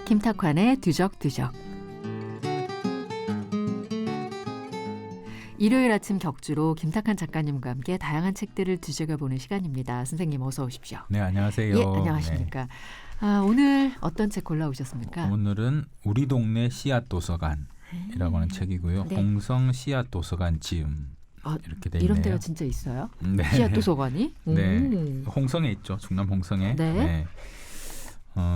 김탁환의 두적두적. 일요일 아침 격주로 김탁환 작가님과 함께 다양한 책들을 뒤적여보는 시간입니다. 선생님 어서 오십시오. 네, 안녕하세요. 예, 안녕하십니까. 네. 오늘 어떤 책 골라오셨습니까? 오늘은 우리 동네 씨앗 도서관이라고 하는 책이고요. 네. 홍성 씨앗 도서관 지음 이렇게 돼 있네요. 이런 데가 진짜 있어요? 네. 씨앗 도서관이? 네, 홍성에 있죠. 충남 홍성에. 네. 네.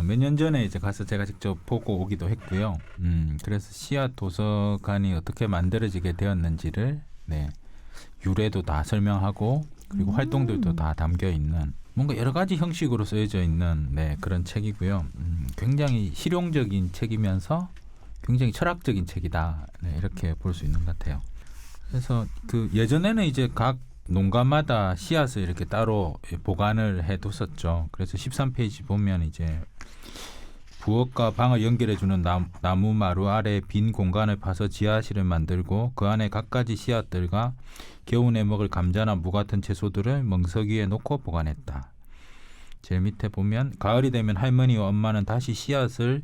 몇 년 전에 이제 가서 제가 직접 보고 오기도 했고요. 그래서 씨앗 도서관이 어떻게 만들어지게 되었는지를 유래도 다 설명하고 그리고 활동들도 다 담겨 있는 뭔가 여러 가지 형식으로 쓰여져 있는 그런 책이고요. 굉장히 실용적인 책이면서 굉장히 철학적인 책이다. 이렇게 볼 수 있는 것 같아요. 그래서 그 예전에는 이제 각 농가마다 씨앗을 이렇게 따로 보관을 해뒀었죠. 그래서 13페이지 보면 이제 부엌과 방을 연결해주는 나무 마루 아래 빈 공간을 파서 지하실을 만들고 그 안에 갖가지 씨앗들과 겨우내 먹을 감자나 무 같은 채소들을 멍석 위에 놓고 보관했다. 제일 밑에 보면 가을이 되면 할머니와 엄마는 다시 씨앗을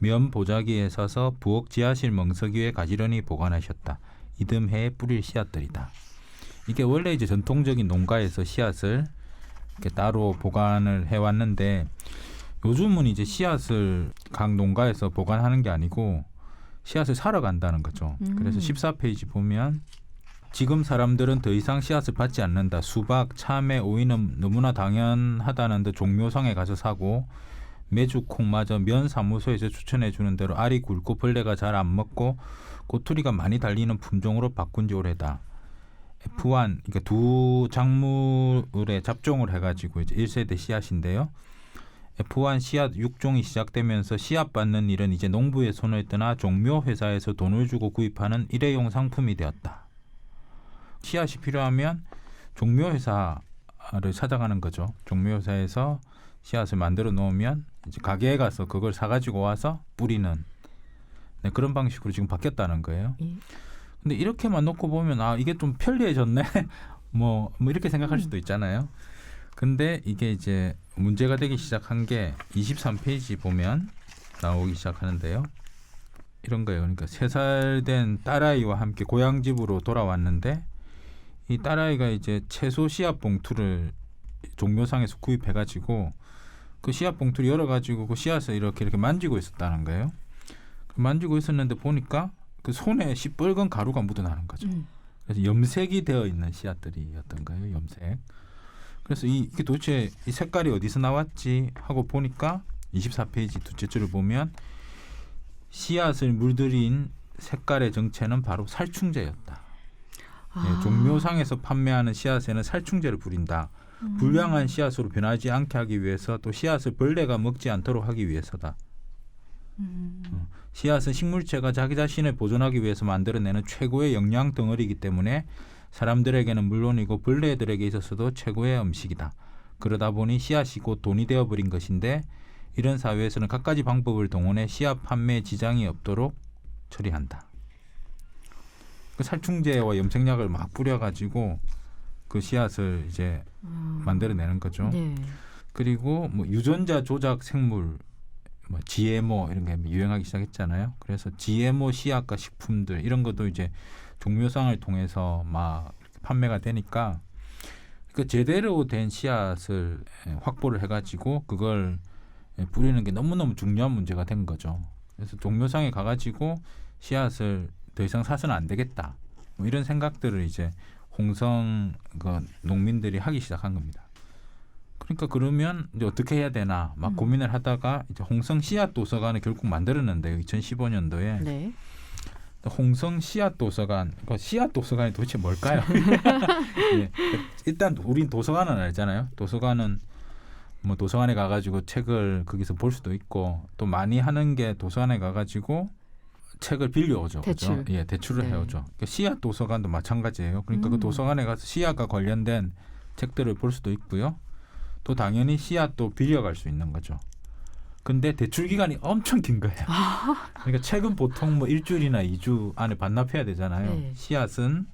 면 보자기에 싸서 부엌 지하실 멍석 위에 가지런히 보관하셨다. 이듬해에 뿌릴 씨앗들이다. 이게 원래 이제 전통적인 농가에서 씨앗을 이렇게 따로 보관을 해왔는데 요즘은 이제 씨앗을 각 농가에서 보관하는 게 아니고 씨앗을 사러 간다는 거죠. 그래서 14페이지 보면 지금 사람들은 더 이상 씨앗을 받지 않는다. 수박, 참외, 오이는 너무나 당연하다는 듯 종묘상에 가서 사고 메주콩마저 면 사무소에서 추천해 주는 대로 알이 굵고 벌레가 잘 안 먹고 꼬투리가 많이 달리는 품종으로 바꾼 지 오래다. F1, 그러니까 두 작물에 잡종을 해가지고 이제 1세대 씨앗인데요. F1 씨앗 6종이 시작되면서 씨앗 받는 일은 이제 농부의 손을 떠나 종묘 회사에서 돈을 주고 구입하는 일회용 상품이 되었다. 씨앗이 필요하면 종묘 회사를 찾아가는 거죠. 종묘 회사에서 씨앗을 만들어 놓으면 이제 가게에 가서 그걸 사가지고 와서 뿌리는 그런 방식으로 지금 바뀌었다는 거예요. 근데 이렇게만 놓고 보면 이게 좀 편리해졌네. 뭐 이렇게 생각할 수도 있잖아요. 근데 이게 이제 문제가 되기 시작한 게 23페이지 보면 나오기 시작하는데요. 이런 거예요. 그러니까 3살 된 딸아이와 함께 고향집으로 돌아왔는데 이 딸아이가 이제 채소 씨앗 봉투를 종묘상에서 구입해가지고 그 씨앗 봉투를 열어가지고 그 씨앗을 이렇게 만지고 있었다는 거예요. 만지고 있었는데 보니까 그 손에 시뻘건 가루가 묻어나는 거죠. 그래서 염색이 되어 있는 씨앗들이었던 거예요. 염색. 그래서 이게 도대체 이 색깔이 어디서 나왔지 하고 보니까 24페이지 둘째 줄을 보면 씨앗을 물들인 색깔의 정체는 바로 살충제였다. 종묘상에서 판매하는 씨앗에는 살충제를 뿌린다. 불량한 씨앗으로 변하지 않게 하기 위해서 또 씨앗을 벌레가 먹지 않도록 하기 위해서다. 씨앗은 식물체가 자기 자신을 보존하기 위해서 만들어내는 최고의 영양 덩어리이기 때문에 사람들에게는 물론이고 벌레들에게 있어서도 최고의 음식이다. 그러다 보니 씨앗이 곧 돈이 되어버린 것인데 이런 사회에서는 갖가지 방법을 동원해 씨앗 판매에 지장이 없도록 처리한다. 그 살충제와 염색약을 막 뿌려가지고 그 씨앗을 이제 만들어내는 거죠. 네. 그리고 뭐 유전자 조작 생물 GMO 이런 게 유행하기 시작했잖아요. 그래서 GMO 씨앗과 식품들 이런 것도 이제 종묘상을 통해서 막 판매가 되니까 그 제대로 된 씨앗을 확보를 해가지고 그걸 뿌리는 게 너무너무 중요한 문제가 된 거죠. 그래서 종묘상에 가가지고 씨앗을 더 이상 사서는 안 되겠다. 뭐 이런 생각들을 이제 홍성 농민들이 하기 시작한 겁니다. 그러니까 그러면 이제 어떻게 해야 되나 막 고민을 하다가 이제 홍성 씨앗 도서관을 결국 만들었는데요. 2015년도에 네. 홍성 씨앗 도서관, 씨앗 도서관이 도대체 뭘까요? 예, 일단 우린 도서관은 알잖아요. 도서관은 뭐 도서관에 가가지고 책을 거기서 볼 수도 있고 또 많이 하는 게 도서관에 가가지고 책을 빌려오죠. 대출. 그죠? 예, 대출을 해오죠. 그러니까 씨앗 도서관도 마찬가지예요. 그러니까 그 도서관에 가서 씨앗과 관련된 책들을 볼 수도 있고요. 또 당연히 씨앗도 빌려갈 수 있는 거죠. 근데 대출 기간이 엄청 긴 거예요. 그러니까 책은 보통 뭐 1주일이나 2주 안에 반납해야 되잖아요. 네. 씨앗은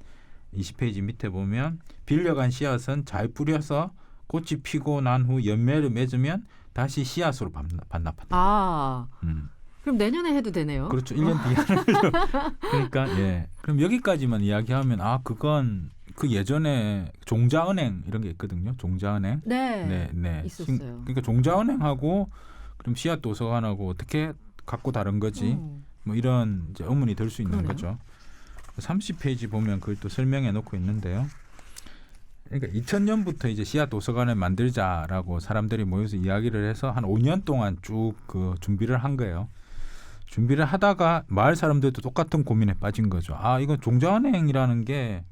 20페이지 밑에 보면 빌려간 씨앗은 잘 뿌려서 꽃이 피고 난 후 열매를 맺으면 다시 씨앗으로 반납한다. 아, 그럼 내년에 해도 되네요. 그렇죠. 1년 뒤에 하는 거죠. 그러니까 예. 그럼 여기까지만 이야기하면 그건 그 예전에 종자은행 이런 게 있거든요. 종자은행. 네. 네. 있었어요. 그러니까 종자은행하고 그럼 씨앗 도서관하고 어떻게 갖고 다른 거지? 뭐 이런 이제 의문이 들 수 있는 그러네요. 거죠. 30페이지 보면 그걸 또 설명해 놓고 있는데요. 그러니까 2000년부터 이제 씨앗 도서관을 만들자라고 사람들이 모여서 이야기를 해서 한 5년 동안 쭉 그 준비를 한 거예요. 준비를 하다가 마을 사람들도 똑같은 고민에 빠진 거죠. 이건 종자은행이라는 게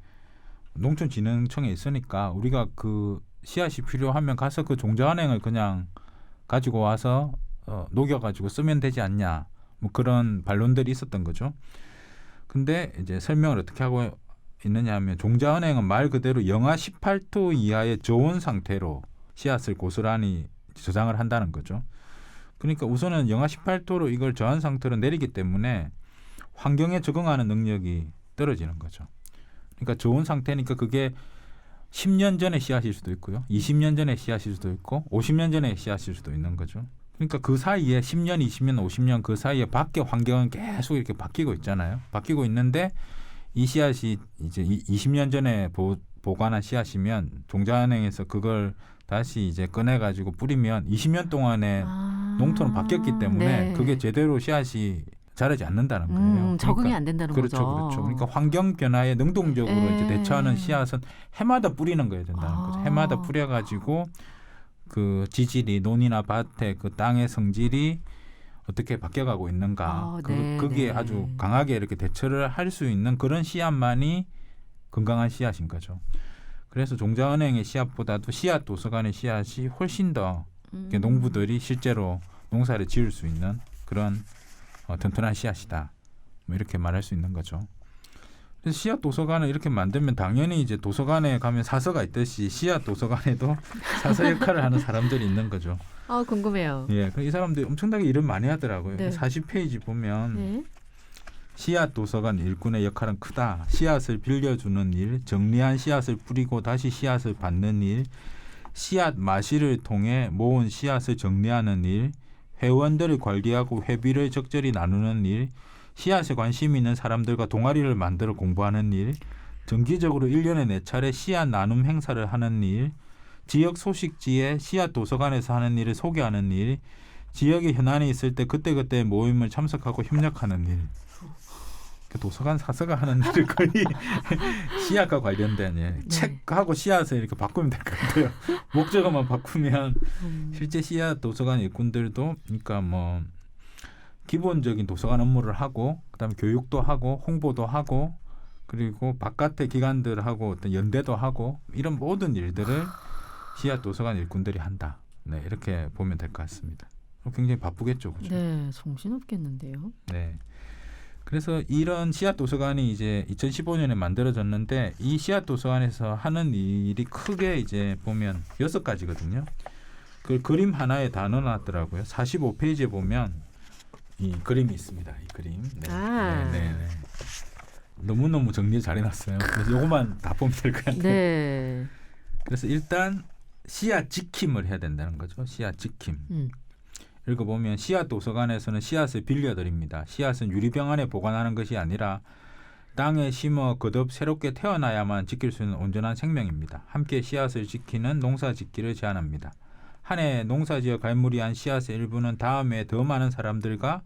농촌진흥청에 있으니까 우리가 그 씨앗이 필요하면 가서 그 종자은행을 그냥 가지고 와서 녹여가지고 쓰면 되지 않냐. 뭐 그런 반론들이 있었던 거죠. 근데 이제 설명을 어떻게 하고 있느냐 하면 종자은행은 말 그대로 영하 18도 이하의 저온 상태로 씨앗을 고스란히 저장을 한다는 거죠. 그러니까 우선은 영하 18도로 이걸 저한 상태로 내리기 때문에 환경에 적응하는 능력이 떨어지는 거죠. 그러니까 저온 상태니까 그게 10년 전에 씨앗일 수도 있고요. 20년 전에 씨앗일 수도 있고 50년 전에 씨앗일 수도 있는 거죠. 그러니까 그 사이에 10년, 20년, 50년 그 사이에 밖에 환경은 계속 이렇게 바뀌고 있잖아요. 바뀌고 있는데 이 씨앗이 이제 20년 전에 보관한 씨앗이면 종자은행에서 그걸 다시 이제 꺼내가지고 뿌리면 20년 동안에 농토는 바뀌었기 때문에 네. 그게 제대로 씨앗이 자라지 않는다는 거예요. 적응이 안 된다는 그렇죠, 거죠. 그렇죠. 그러니까 환경 변화에 능동적으로 이제 대처하는 씨앗은 해마다 뿌리는 거야 된다는 거죠. 해마다 뿌려가지고 그 지질이 논이나 밭의 그 땅의 성질이 어떻게 바뀌어가고 있는가 거기에 아주 강하게 이렇게 대처를 할 수 있는 그런 씨앗만이 건강한 씨앗인 거죠. 그래서 종자은행의 씨앗보다도 씨앗 도서관의 씨앗이 훨씬 더 농부들이 실제로 농사를 지을 수 있는 그런 튼튼한 씨앗이다. 뭐 이렇게 말할 수 있는 거죠. 그래서 씨앗 도서관을 이렇게 만들면 당연히 이제 도서관에 가면 사서가 있듯이 씨앗 도서관에도 사서 역할을 하는 사람들이 있는 거죠. 궁금해요. 예, 이 사람들이 엄청나게 일을 많이 하더라고요. 네. 40페이지 보면 씨앗 도서관 일꾼의 역할은 크다. 씨앗을 빌려주는 일, 정리한 씨앗을 뿌리고 다시 씨앗을 받는 일, 씨앗 마실을 통해 모은 씨앗을 정리하는 일, 회원들을 관리하고 회비를 적절히 나누는 일, 씨앗에 관심 있는 사람들과 동아리를 만들어 공부하는 일, 정기적으로 1년에 4차례 씨앗 나눔 행사를 하는 일, 지역 소식지에 씨앗 도서관에서 하는 일을 소개하는 일, 지역에 현안이 있을 때 그때그때 모임을 참석하고 협력하는 일. 도서관 사서가 하는 일을 거의 씨앗과 관련된 책하고 씨앗을 이렇게 바꾸면 될 것 같아요. 목적어만 바꾸면 실제 씨앗 도서관 일꾼들도 그러니까 뭐 기본적인 도서관 업무를 하고 그다음에 교육도 하고 홍보도 하고 그리고 바깥의 기관들하고 어떤 연대도 하고 이런 모든 일들을 씨앗 도서관 일꾼들이 한다. 네, 이렇게 보면 될 것 같습니다. 굉장히 바쁘겠죠, 그렇죠? 네, 정신없겠는데요. 네. 그래서 이런 씨앗 도서관이 이제 2015년에 만들어졌는데 이 씨앗 도서관에서 하는 일이 크게 이제 보면 6가지거든요. 그 그림 하나에 다 넣어놨더라고요. 45페이지에 보면 이 그림이 있습니다. 이 그림. 네. 너무너무 정리 잘 해놨어요. 그래서 요것만 다 보면 될 것 같아요. 네. 그래서 일단 씨앗 지킴을 해야 된다는 거죠. 씨앗 지킴. 읽어보면 씨앗 도서관에서는 씨앗을 빌려드립니다. 씨앗은 유리병 안에 보관하는 것이 아니라 땅에 심어 거듭 새롭게 태어나야만 지킬 수 있는 온전한 생명입니다. 함께 씨앗을 지키는 농사짓기를 제안합니다. 한 해 농사지어 갈무리한 씨앗의 일부는 다음에 더 많은 사람들과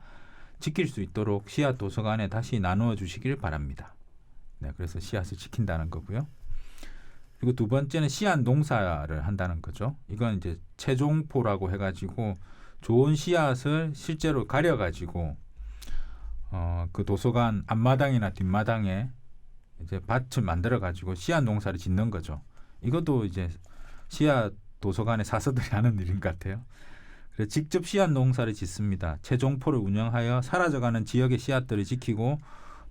지킬 수 있도록 씨앗 도서관에 다시 나누어 주시길 바랍니다. 네, 그래서 씨앗을 지킨다는 거고요. 그리고 두 번째는 씨앗 농사를 한다는 거죠. 이건 이제 채종포라고 해가지고 좋은 씨앗을 실제로 가려가지고 그 도서관 앞마당이나 뒷마당에 이제 밭을 만들어가지고 씨앗 농사를 짓는 거죠. 이것도 이제 씨앗 도서관의 사서들이 하는 일인 것 같아요. 그래서 직접 씨앗 농사를 짓습니다. 채종포를 운영하여 사라져가는 지역의 씨앗들을 지키고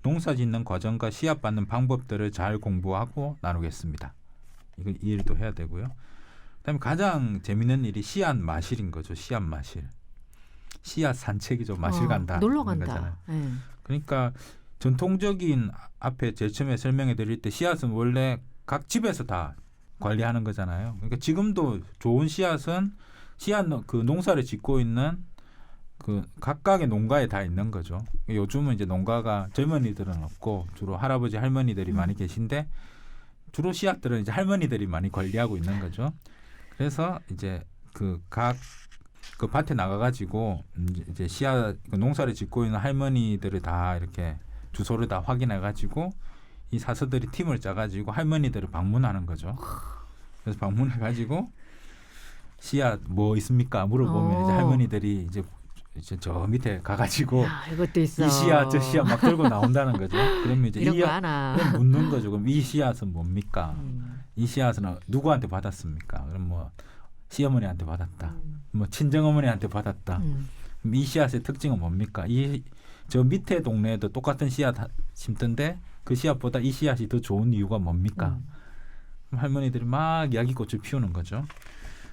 농사 짓는 과정과 씨앗 받는 방법들을 잘 공부하고 나누겠습니다. 이 일도 해야 되고요. 그다음에 가장 재미있는 일이 씨앗 마실인 거죠. 씨앗 마실. 씨앗 산책이죠. 마실 간다. 놀러 간다. 네. 그러니까 전통적인 앞에 제일 처음에 설명해 드릴 때 씨앗은 원래 각 집에서 다 관리하는 거잖아요. 그러니까 지금도 좋은 씨앗은 씨앗 그 농사를 짓고 있는 그 각각의 농가에 다 있는 거죠. 요즘은 이제 농가가 젊은이들은 없고 주로 할아버지 할머니들이 많이 계신데 주로 씨앗들은 이제 할머니들이 많이 관리하고 있는 거죠. 그래서 이제 그 밭에 나가가지고 이제 씨앗 농사를 짓고 있는 할머니들을 다 이렇게 주소를 다 확인해가지고 이 사서들이 팀을 짜가지고 할머니들을 방문하는 거죠. 그래서 방문해가지고 씨앗 뭐 있습니까? 물어보면 이제 할머니들이 이제 저 밑에 가가지고 야, 이것도 있어. 이 씨앗 저 씨앗 막 들고 나온다는 거죠. 그러면 이제 이런 거 하나. 그럼 묻는 거죠. 그럼 이 씨앗은 뭡니까? 이 씨앗은 누구한테 받았습니까? 그럼 뭐 시어머니한테 받았다. 뭐 친정어머니한테 받았다. 그럼 이 씨앗의 특징은 뭡니까? 저 밑에 동네에도 똑같은 씨앗 심던데 그 씨앗보다 이 씨앗이 더 좋은 이유가 뭡니까? 그럼 할머니들이 막 이야기꽃을 피우는 거죠.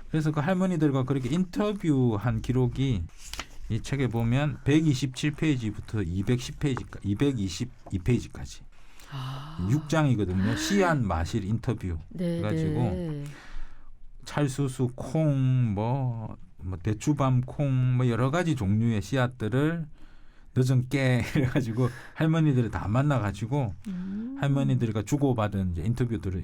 그래서 그 할머니들과 그렇게 인터뷰한 기록이 이 책에 보면 127페이지부터 222페이지까지 6장이거든요. 씨앗 마실 인터뷰 해가지고 찰수수 콩, 뭐 대추밤 콩, 뭐 여러 가지 종류의 씨앗들을 늦은 깨 해가지고 할머니들을 다 만나가지고 할머니들과 주고받은 이제 인터뷰들을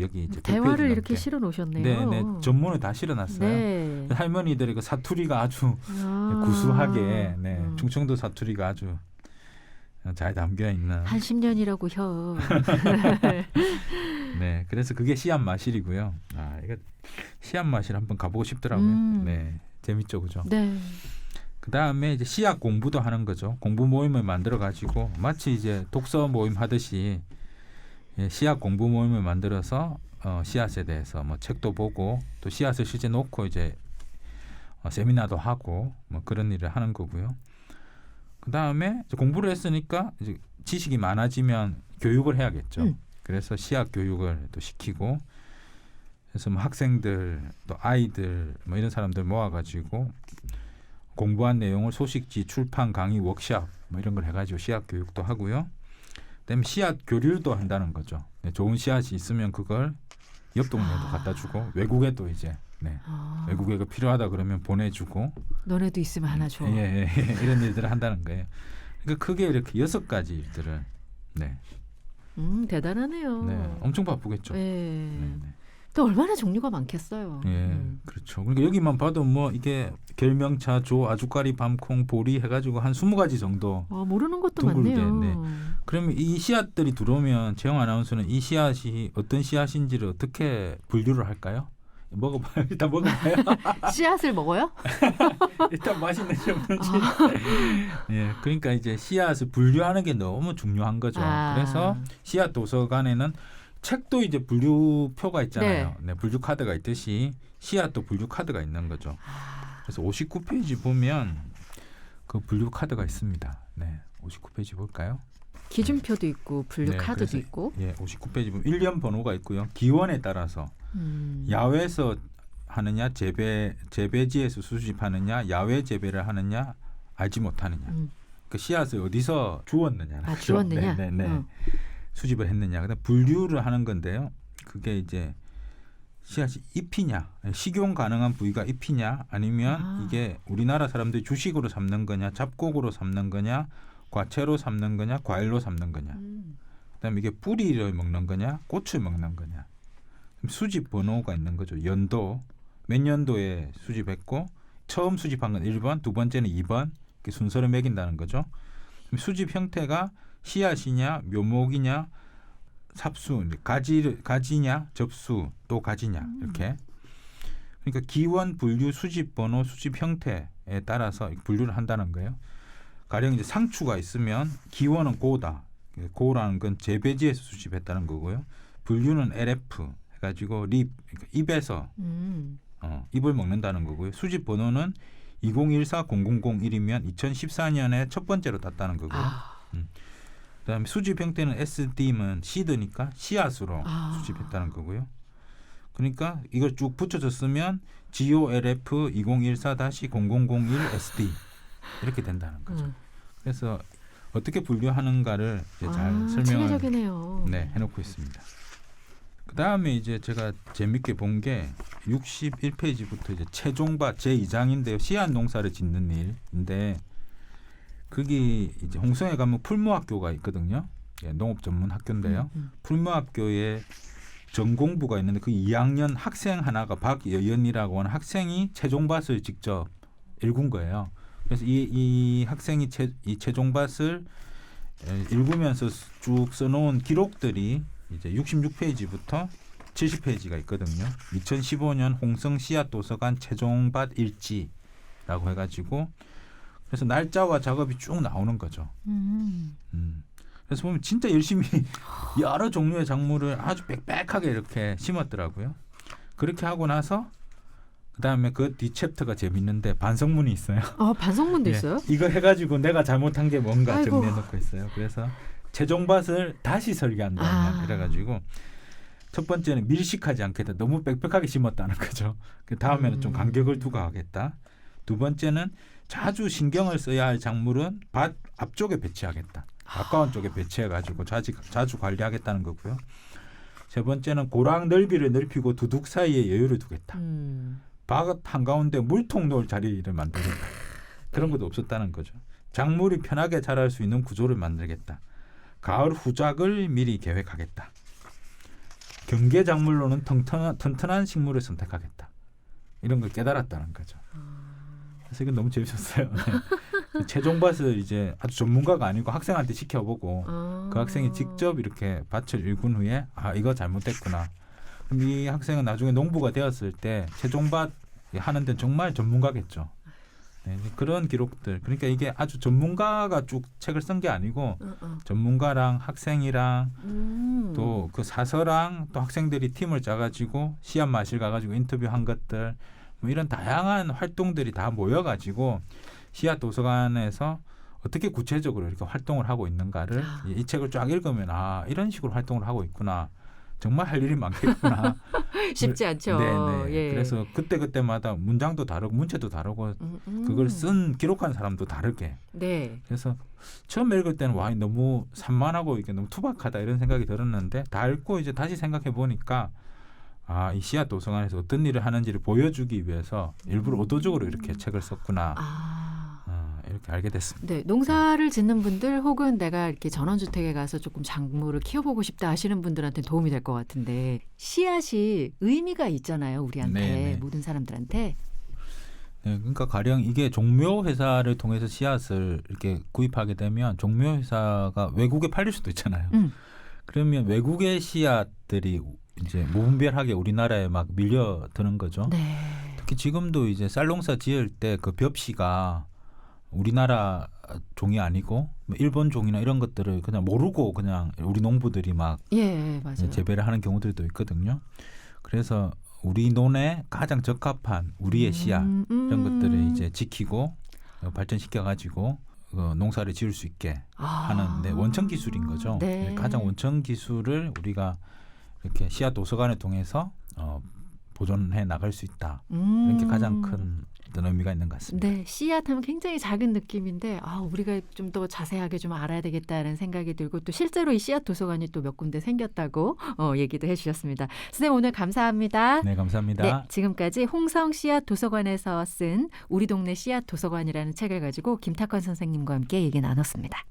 여기 이제 대화를 이렇게 실어 놓으셨네요. 네, 전문을 다 실어놨어요. 네. 할머니들의 그 사투리가 아주 구수하게, 충청도 사투리가 아주 잘 담겨 있는. 한 10년이라고 혀. 네, 그래서 그게 씨앗 마실이고요. 이거 씨앗 마실 한번 가보고 싶더라고요. 네, 재밌죠, 그죠? 네. 그 다음에 이제 씨앗 공부도 하는 거죠. 공부 모임을 만들어 가지고 마치 이제 독서 모임 하듯이 씨앗 공부 모임을 만들어서 씨앗에 대해서 뭐 책도 보고 또 씨앗을 실제 놓고 이제 세미나도 하고 뭐 그런 일을 하는 거고요. 그 다음에 공부를 했으니까 이제 지식이 많아지면 교육을 해야겠죠. 그래서 씨앗 교육을 또 시키고, 그래서 뭐 학생들 또 아이들 뭐 이런 사람들 모아가지고 공부한 내용을 소식지, 출판, 강의, 워크샵 뭐 이런 걸 해가지고 씨앗 교육도 하고요. 그다음에 씨앗 교류도 한다는 거죠. 좋은 씨앗이 있으면 그걸 옆 동네에도 갖다 주고 외국에도 이제 외국에 필요하다 그러면 보내주고 너네도 있으면 하나 줘. 이런 일들을 한다는 거예요. 그러니까 크게 이렇게 6가지 일들을 대단하네요. 네, 엄청 바쁘겠죠. 네. 또 얼마나 종류가 많겠어요. 그렇죠. 그러니까 여기만 봐도 뭐 이게 결명차, 조, 아주까리, 밤콩, 보리 해가지고 한 20가지 정도. 모르는 것도 둥글게, 많네요. 그러면 이 씨앗들이 들어오면 재영 아나운서는 이 씨앗이 어떤 씨앗인지를 어떻게 분류를 할까요? 먹어봐요. 일단 먹어봐요. 씨앗을 먹어요? 일단 맛있는지 없는지. 그러니까 이제 씨앗을 분류하는 게 너무 중요한 거죠. 그래서 씨앗 도서관에는 책도 이제 분류표가 있잖아요. 분류 카드가 있듯이 씨앗도 분류 카드가 있는 거죠. 그래서 59페이지 보면 그 분류 카드가 있습니다. 59페이지 볼까요? 기준표도 있고 분류 카드도 있고. 59페이지 보면 1년 번호가 있고요. 기원에 따라서 야외에서 하느냐, 재배지에서 수집하느냐, 야외 재배를 하느냐, 알지 못하느냐. 그 씨앗을 어디서 주웠느냐. 주웠느냐. 수집을 했느냐. 그다음 분류를 하는 건데요. 그게 이제 씨앗이 잎이냐, 식용 가능한 부위가 잎이냐, 아니면 이게 우리나라 사람들이 주식으로 삼는 거냐, 잡곡으로 삼는 거냐, 과채로 삼는 거냐, 과일로 삼는 거냐. 그다음에 이게 뿌리를 먹는 거냐, 꽃을 먹는 거냐. 수집 번호가 있는 거죠. 연도, 몇 년도에 수집했고 처음 수집한 건 1번, 두 번째는 2번. 이렇게 순서를 매긴다는 거죠. 수집 형태가 씨앗이냐, 묘목이냐, 삽수, 가지냐, 접수, 또 가지냐 이렇게. 그러니까 기원, 분류, 수집 번호, 수집 형태에 따라서 분류를 한다는 거예요. 가령 이제 상추가 있으면 기원은 고다. 고라는 건 재배지에서 수집했다는 거고요. 분류는 LF 해가지고 그러니까 입에서 잎을 먹는다는 거고요. 수집 번호는 2014-0001이면 2014년에 첫 번째로 땄다는 거고요. 그다음에 수집 형태는 SD면 시드니까 씨앗으로 수집했다는 거고요. 그러니까 이걸 쭉 붙여줬으면 GOLF 2014-0001 SD 이렇게 된다는 거죠. 그래서 어떻게 분류하는가를 이제 잘 설명을 체계적이네요. 해놓고 있습니다. 그 다음에 이제 제가 재밌게 본 게 61페이지부터 이제 최종밭 제2장인데요. 씨앗 농사를 짓는 일인데 거기 이제 홍성에 가면 풀무학교가 있거든요. 예, 농업 전문 학교인데요. 풀무학교에 전공부가 있는데 그 2학년 학생 하나가 박여연이라고 하는 학생이 최종밭을 직접 읽은 거예요. 그래서 이 학생이 이 최종밭을 읽으면서 쭉 써놓은 기록들이 이제 66페이지부터 70페이지가 있거든요. 2015년 홍성 씨앗도서관 최종밭 일지라고 해가지고 그래서 날짜와 작업이 쭉 나오는 거죠. 그래서 보면 진짜 열심히 여러 종류의 작물을 아주 빽빽하게 이렇게 심었더라고요. 그렇게 하고 나서 그다음에 그 뒤 챕터가 재밌는데 반성문이 있어요. 반성문도 예, 있어요? 이거 해가지고 내가 잘못한 게 뭔가 아이고. 정리해놓고 있어요. 그래서 최종밭을 다시 설계한다. 이래가지고 첫 번째는 밀식하지 않겠다. 너무 빽빽하게 심었다는 거죠. 그 다음에는 좀 간격을 두고 하겠다. 두 번째는 자주 신경을 써야 할 작물은 밭 앞쪽에 배치하겠다. 가까운 쪽에 배치해가지고 자주 관리하겠다는 거고요. 세 번째는 고랑 넓이를 넓히고 두둑 사이에 여유를 두겠다. 밭 한가운데 물통 놓을 자리를 만들겠다. 그런 것도 없었다는 거죠. 작물이 편하게 자랄 수 있는 구조를 만들겠다. 가을 후작을 미리 계획하겠다. 경계 작물로는 튼튼한 식물을 선택하겠다. 이런 걸 깨달았다는 거죠. 그래서 이건 너무 재밌었어요. 네. 최종밭을 이제 아주 전문가가 아니고 학생한테 시켜보고 그 학생이 직접 이렇게 밭을 읽은 후에 이거 잘못됐구나. 그럼 이 학생은 나중에 농부가 되었을 때 최종밭 하는 데는 정말 전문가겠죠. 네, 그런 기록들. 그러니까 이게 아주 전문가가 쭉 책을 쓴 게 아니고 전문가랑 학생이랑 또 그 사서랑 또 학생들이 팀을 짜가지고 씨앗 마실 가가지고 인터뷰한 것들 뭐 이런 다양한 활동들이 다 모여가지고 씨앗 도서관에서 어떻게 구체적으로 이렇게 활동을 하고 있는가를 이 책을 쫙 읽으면 이런 식으로 활동을 하고 있구나. 정말 할 일이 많겠구나. 쉽지 않죠. 네네. 예. 그래서 그때마다 문장도 다르고 문체도 다르고 그걸 기록한 사람도 다르게. 네. 그래서 처음 읽을 때는 너무 산만하고 이게 너무 투박하다 이런 생각이 들었는데 다 읽고 이제 다시 생각해 보니까 이 씨앗 도서관에서 어떤 일을 하는지를 보여주기 위해서 일부러 의도적으로 이렇게 책을 썼구나. 이렇게 알게 됐습니다. 네, 농사를 짓는 분들 혹은 내가 이렇게 전원주택에 가서 조금 작물을 키워보고 싶다 하시는 분들한테 도움이 될 것 같은데 씨앗이 의미가 있잖아요. 우리한테 네네. 모든 사람들한테. 네, 그러니까 가령 이게 종묘 회사를 통해서 씨앗을 이렇게 구입하게 되면 종묘 회사가 외국에 팔릴 수도 있잖아요. 그러면 외국의 씨앗들이 이제 무분별하게 우리나라에 막 밀려드는 거죠. 네. 특히 지금도 이제 쌀농사 지을 때 그 벽씨가 우리나라 종이 아니고 일본 종이나 이런 것들을 그냥 모르고 그냥 우리 농부들이 막 맞아요. 재배를 하는 경우들도 있거든요. 그래서 우리 논에 가장 적합한 우리의 씨앗 이런 것들을 이제 지키고 발전시켜 가지고 농사를 지을 수 있게 하는 원천 기술인 거죠. 네. 가장 원천 기술을 우리가 이렇게 씨앗 도서관을 통해서 보존해 나갈 수 있다. 이런 게 가장 큰 어떤 의미가 있는 것 같습니다. 네, 씨앗하면 굉장히 작은 느낌인데 우리가 좀 더 자세하게 좀 알아야 되겠다는 생각이 들고 또 실제로 이 씨앗 도서관이 또 몇 군데 생겼다고 얘기도 해주셨습니다. 선생님 오늘 감사합니다. 네, 감사합니다. 네, 지금까지 홍성 씨앗 도서관에서 쓴 우리 동네 씨앗 도서관이라는 책을 가지고 김탁환 선생님과 함께 얘기 나눴습니다.